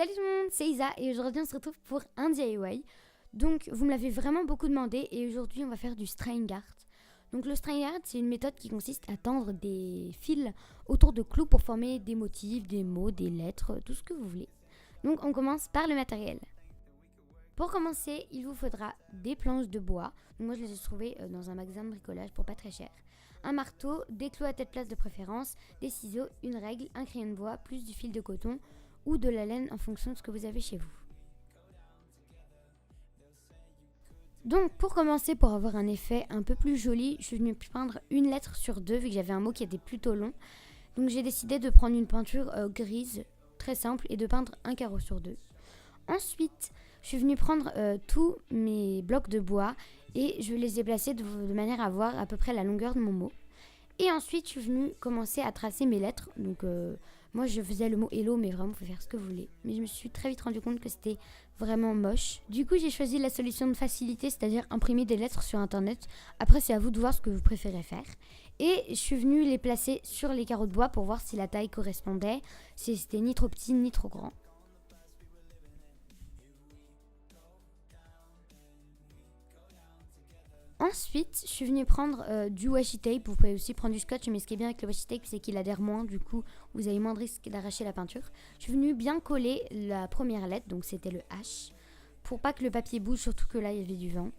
Salut tout le monde, c'est Isa et aujourd'hui on se retrouve pour un DIY. Donc vous me l'avez vraiment beaucoup demandé et aujourd'hui on va faire du string art. Donc le string art, c'est une méthode qui consiste à tendre des fils autour de clous pour former des motifs, des mots, des lettres, tout ce que vous voulez. Donc on commence par le matériel. Pour commencer, il vous faudra des planches de bois. Donc moi je les ai trouvées dans un magasin de bricolage pour pas très cher. Un marteau, des clous à tête plate de préférence, des ciseaux, une règle, un crayon de bois, plus du fil de coton ou de la laine en fonction de ce que vous avez chez vous. Donc pour commencer, pour avoir un effet un peu plus joli, je suis venue peindre une lettre sur deux vu que j'avais un mot qui était plutôt long. Donc j'ai décidé de prendre une peinture grise très simple et de peindre un carreau sur deux. Ensuite, je suis venue prendre tous mes blocs de bois et je les ai placés de manière à voir à peu près la longueur de mon mot. Et ensuite, je suis venue commencer à tracer mes lettres. Donc moi, je faisais le mot hello, mais vraiment, vous pouvez faire ce que vous voulez. Mais je me suis très vite rendu compte que c'était vraiment moche. Du coup, j'ai choisi la solution de facilité, c'est-à-dire imprimer des lettres sur Internet. Après, c'est à vous de voir ce que vous préférez faire. Et je suis venue les placer sur les carreaux de bois pour voir si la taille correspondait, si c'était ni trop petit ni trop grand. Ensuite, je suis venue prendre du washi tape. Vous pouvez aussi prendre du scotch, mais ce qui est bien avec le washi tape, c'est qu'il adhère moins. Du coup, vous avez moins de risque d'arracher la peinture. Je suis venue bien coller la première lettre, donc c'était le H, pour pas que le papier bouge, surtout que là, il y avait du vent.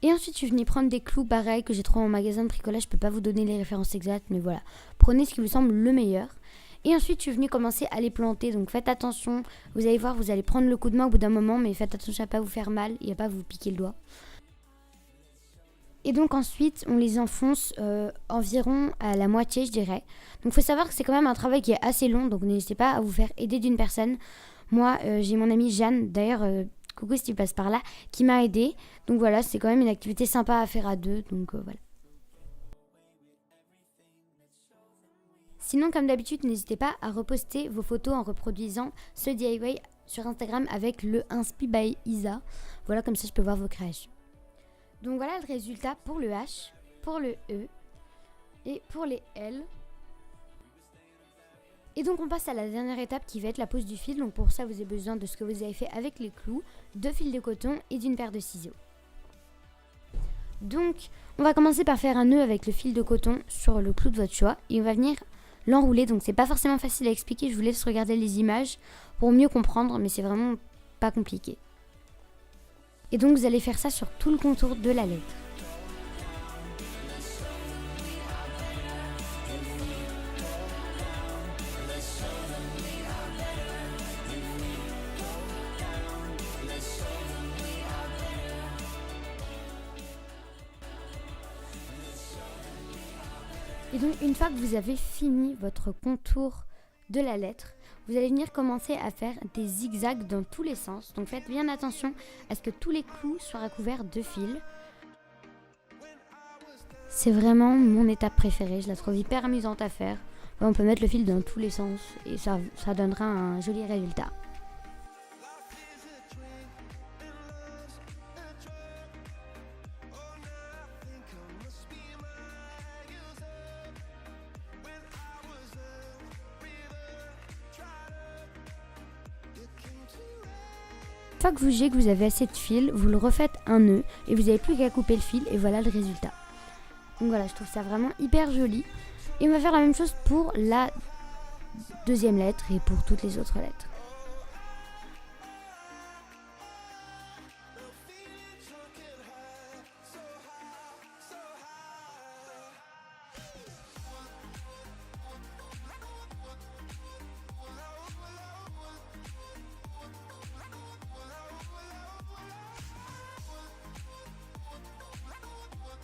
Et ensuite, je suis venue prendre des clous pareils que j'ai trouvés en magasin de bricolage. Je peux pas vous donner les références exactes, mais voilà. Prenez ce qui vous semble le meilleur. Et ensuite, je suis venue commencer à les planter. Donc faites attention. Vous allez voir, vous allez prendre le coup de main au bout d'un moment, mais faites attention à ne pas vous faire mal et à ne pas vous piquer le doigt. Et donc ensuite, on les enfonce environ à la moitié, je dirais. Donc il faut savoir que c'est quand même un travail qui est assez long. Donc n'hésitez pas à vous faire aider d'une personne. Moi, j'ai mon amie Jeanne, d'ailleurs... coucou si tu passes par là, qui m'a aidée. Donc voilà, c'est quand même une activité sympa à faire à deux. Donc voilà. Sinon, comme d'habitude, n'hésitez pas à reposter vos photos en reproduisant ce DIY sur Instagram avec le Inspi by Isa. Voilà, comme ça je peux voir vos créations. Donc voilà le résultat pour le H, pour le E et pour les L. Et donc on passe à la dernière étape qui va être la pose du fil. Donc pour ça vous avez besoin de ce que vous avez fait avec les clous, de fil de coton et d'une paire de ciseaux. Donc on va commencer par faire un nœud avec le fil de coton sur le clou de votre choix et on va venir l'enrouler. Donc c'est pas forcément facile à expliquer, je vous laisse regarder les images pour mieux comprendre, mais c'est vraiment pas compliqué. Et donc vous allez faire ça sur tout le contour de la lettre. Et donc une fois que vous avez fini votre contour de la lettre, vous allez venir commencer à faire des zigzags dans tous les sens. Donc faites bien attention à ce que tous les clous soient recouverts de fil. C'est vraiment mon étape préférée, je la trouve hyper amusante à faire. On peut mettre le fil dans tous les sens et ça donnera un joli résultat. Une fois que vous jugez que vous avez assez de fil, vous le refaites un nœud et vous n'avez plus qu'à couper le fil et voilà le résultat. Donc voilà, je trouve ça vraiment hyper joli. Et on va faire la même chose pour la deuxième lettre et pour toutes les autres lettres.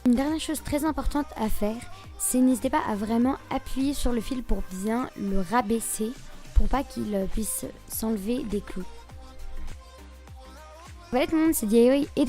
Une dernière chose très importante à faire, c'est n'hésitez pas à vraiment appuyer sur le fil pour bien le rabaisser, pour pas qu'il puisse s'enlever des clous. Voilà tout le monde, c'est DIY et